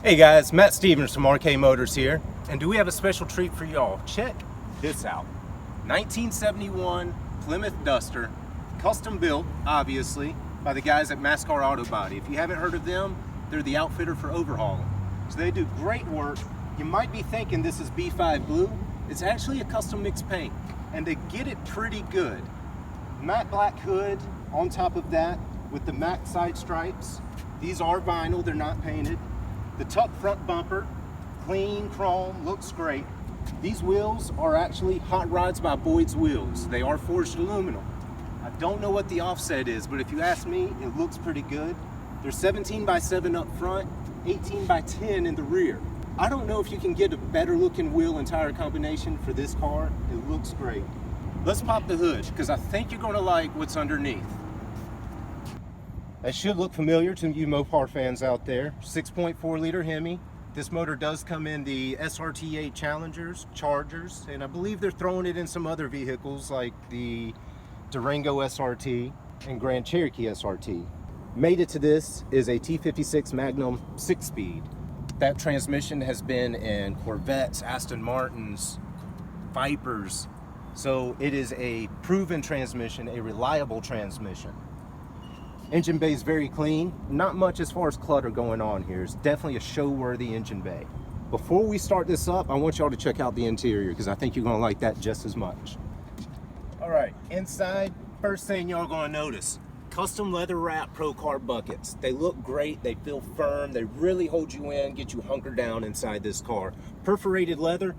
Hey guys, Matt Stevens from RK Motors here, and do we have a special treat for y'all? Check this out. 1971 Plymouth Duster, custom built, obviously, by the guys at Mascar Auto Body. If you haven't heard of them, they're the outfitter for overhauling. So they do great work. You might be thinking this is B5 blue. It's actually a custom mixed paint, and they get it pretty good. Matte black hood on top of that with the matte side stripes. These are vinyl, they're not painted. The tuck front bumper, clean chrome, looks great. These wheels are actually Hot Rods by Boyd's Wheels. They are forged aluminum. I don't know what the offset is, but if you ask me, it looks pretty good. They're 17 by 7 up front, 18 by 10 in the rear. I don't know if you can get a better looking wheel and tire combination for this car. It looks great. Let's pop the hood, because I think you're gonna like what's underneath. That should look familiar to you Mopar fans out there. 6.4 liter Hemi. This motor does come in the SRT8 Challengers, Chargers, and I believe they're throwing it in some other vehicles like the Durango SRT and Grand Cherokee SRT. Made it to this is a T56 Magnum 6-speed. That transmission has been in Corvettes, Aston Martins, Vipers, so it is a proven transmission, a reliable transmission. Engine bay is very clean. Not much as far as clutter going on here. It's definitely a show-worthy engine bay. Before we start this up, I want y'all to check out the interior because I think you're gonna like that just as much. All right, inside, first thing y'all gonna notice, custom leather wrap Pro Car buckets. They look great, they feel firm, they really hold you in, get you hunkered down inside this car. Perforated leather.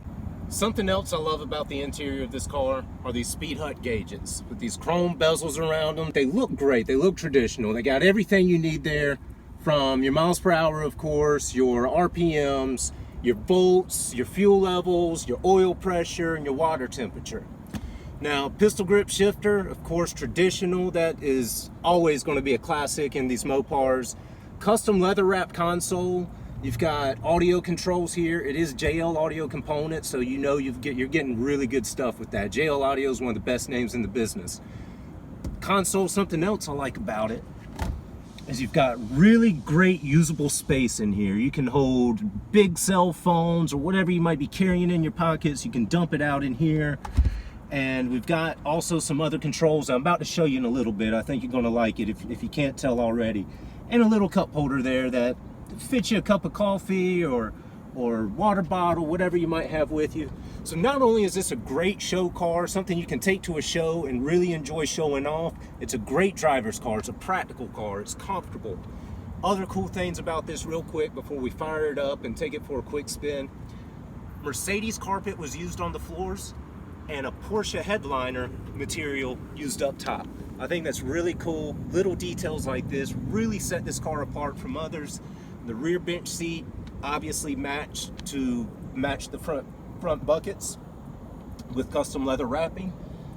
Something else I love about the interior of this car are these Speed Hut gauges with these chrome bezels around them. They look great, they look traditional. They got everything you need there, from your miles per hour, of course, your RPMs, your volts, your fuel levels, your oil pressure, and your water temperature. Now, pistol grip shifter, of course, traditional. That is always going to be a classic in these Mopars. Custom leather wrap console. You've got audio controls here. It is JL Audio Components, so you know you're getting really good stuff with that. JL Audio is one of the best names in the business. Console, something else I like about it is you've got really great usable space in here. You can hold big cell phones or whatever you might be carrying in your pockets. You can dump it out in here. And we've got also some other controls I'm about to show you in a little bit. I think you're going to like it if you can't tell already. And a little cup holder there that fits you a cup of coffee or water bottle, whatever you might have with you. So not only is this a great show car, something you can take to a show and really enjoy showing off, it's a great driver's car, it's a practical car, it's comfortable. Other cool things about this real quick before we fire it up and take it for a quick spin. Mercedes carpet was used on the floors and a Porsche headliner material used up top. I think that's really cool. Little details like this really set this car apart from others. The rear bench seat obviously matched to match the front buckets with custom leather wrapping.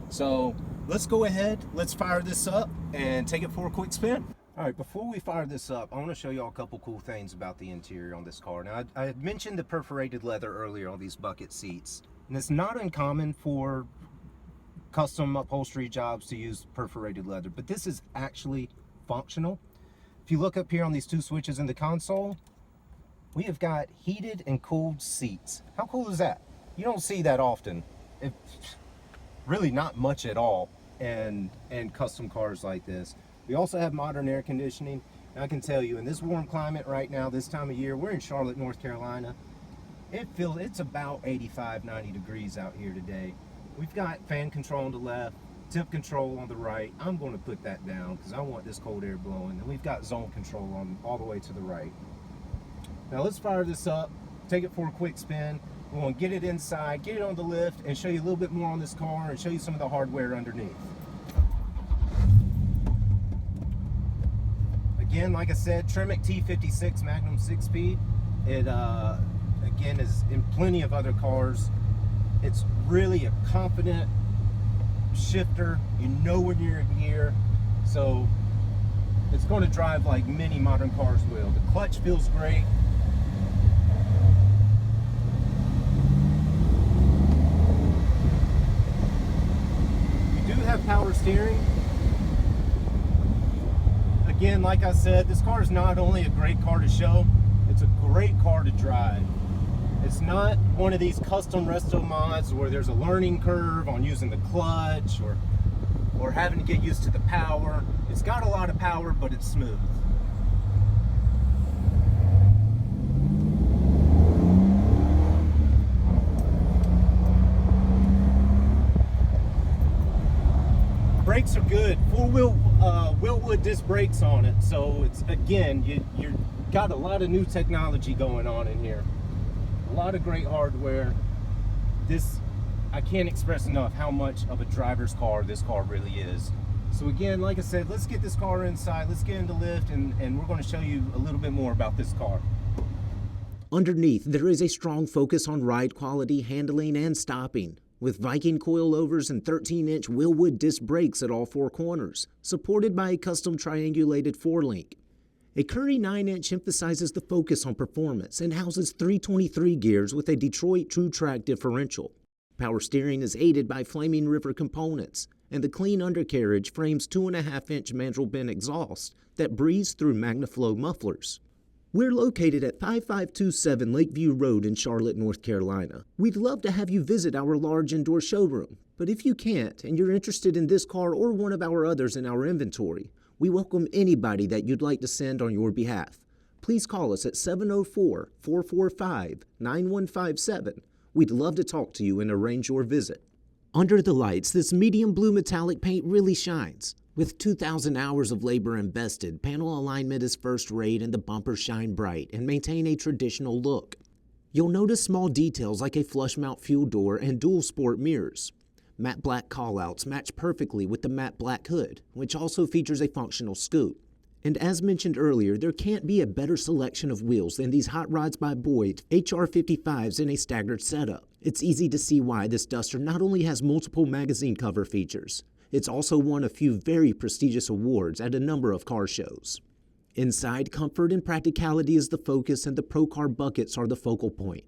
So let's go ahead, let's fire this up and take it for a quick spin. All right, before we fire this up, I want to show you all a couple cool things about the interior on this car. Now, I had mentioned the perforated leather earlier on these bucket seats, and it's not uncommon for custom upholstery jobs to use perforated leather, but this is actually functional. If you look up here on these two switches in the console, we have got heated and cooled seats. How cool is that? You don't see that often. It's really not much at all in custom cars like this. We also have modern air conditioning. And I can tell you, in this warm climate right now, this time of year, we're in Charlotte, North Carolina. It's about 85, 90 degrees out here today. We've got fan control on the left, temp control on the right. I'm going to put that down because I want this cold air blowing. And we've got zone control on all the way to the right. Now let's fire this up, take it for a quick spin. We're going to get it inside, get it on the lift, and show you a little bit more on this car and show you some of the hardware underneath. Again, like I said, Tremec T56 Magnum 6-speed. It again is in plenty of other cars. It's really a confident shifter. You know when you're in gear, so it's going to drive like many modern cars will. The clutch feels great. You do have power steering. Again, like I said, this car is not only a great car to show, it's a great car drive. It's not one of these custom resto mods where there's a learning curve on using the clutch or having to get used to the power. It's got a lot of power, but it's smooth. Brakes are good, full-wheel Wilwood disc brakes on it, so it's, again, you've got a lot of new technology going on in here. A lot of great hardware. This, I can't express enough how much of a driver's car this car really is. So again, like I said, let's get this car inside, let's get in the lift, and we're going to show you a little bit more about this car. Underneath, there is a strong focus on ride quality, handling, and stopping, with Viking coilovers and 13-inch Wilwood disc brakes at all four corners, supported by a custom triangulated 4-link. A Curry 9-inch emphasizes the focus on performance and houses 323 gears with a Detroit True Track differential. Power steering is aided by Flaming River components, and the clean undercarriage frames 2.5-inch mandrel bent exhaust that breathes through MagnaFlow mufflers. We're located at 5527 Lakeview Road in Charlotte, North Carolina. We'd love to have you visit our large indoor showroom, but if you can't and you're interested in this car or one of our others in our inventory, we welcome anybody that you'd like to send on your behalf. Please call us at 704-445-9157. We'd love to talk to you and arrange your visit. Under the lights, this medium blue metallic paint really shines. With 2,000 hours of labor invested, panel alignment is first rate and the bumpers shine bright and maintain a traditional look. You'll notice small details like a flush mount fuel door and dual sport mirrors. Matte black callouts match perfectly with the matte black hood, which also features a functional scoop. And as mentioned earlier, there can't be a better selection of wheels than these Hot Rods by Boyd HR55s in a staggered setup. It's easy to see why this Duster not only has multiple magazine cover features, it's also won a few very prestigious awards at a number of car shows. Inside, comfort and practicality is the focus, and the Pro Car buckets are the focal point.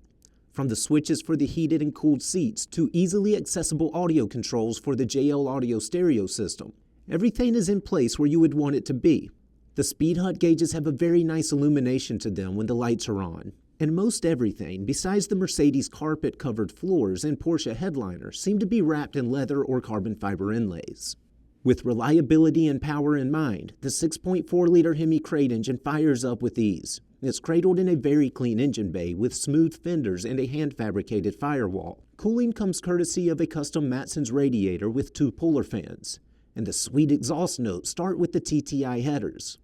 From the switches for the heated and cooled seats to easily accessible audio controls for the JL Audio stereo system, everything is in place where you would want it to be. The speed hut gauges have a very nice illumination to them when the lights are on. And most everything, besides the Mercedes carpet-covered floors and Porsche headliner, seem to be wrapped in leather or carbon fiber inlays. With reliability and power in mind, the 6.4-liter Hemi crate engine fires up with ease. It's cradled in a very clean engine bay with smooth fenders and a hand-fabricated firewall. Cooling comes courtesy of a custom Matson's radiator with 2 Polar fans. And the sweet exhaust notes start with the TTI headers.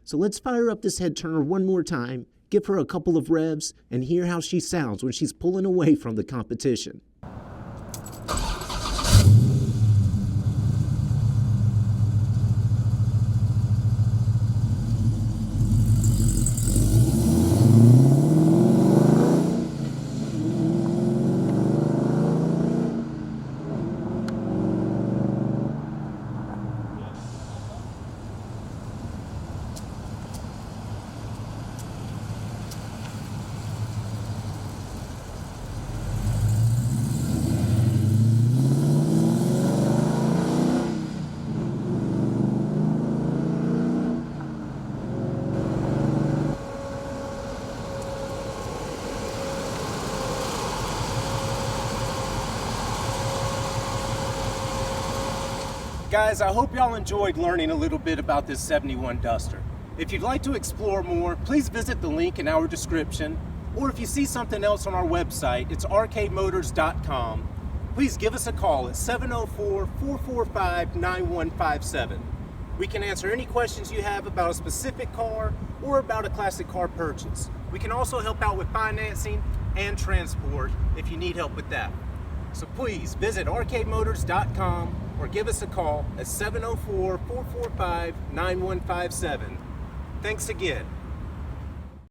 So let's fire up this head turner one more time, give her a couple of revs, and hear how she sounds when she's pulling away from the competition. Guys, I hope y'all enjoyed learning a little bit about this 71 Duster. If you'd like to explore more, please visit the link in our description, or if you see something else on our website, it's arcademotors.com. Please give us a call at 704-445-9157. We can answer any questions you have about a specific car or about a classic car purchase. We can also help out with financing and transport if you need help with that. So please visit arcademotors.com or give us a call at 704-445-9157. Thanks again.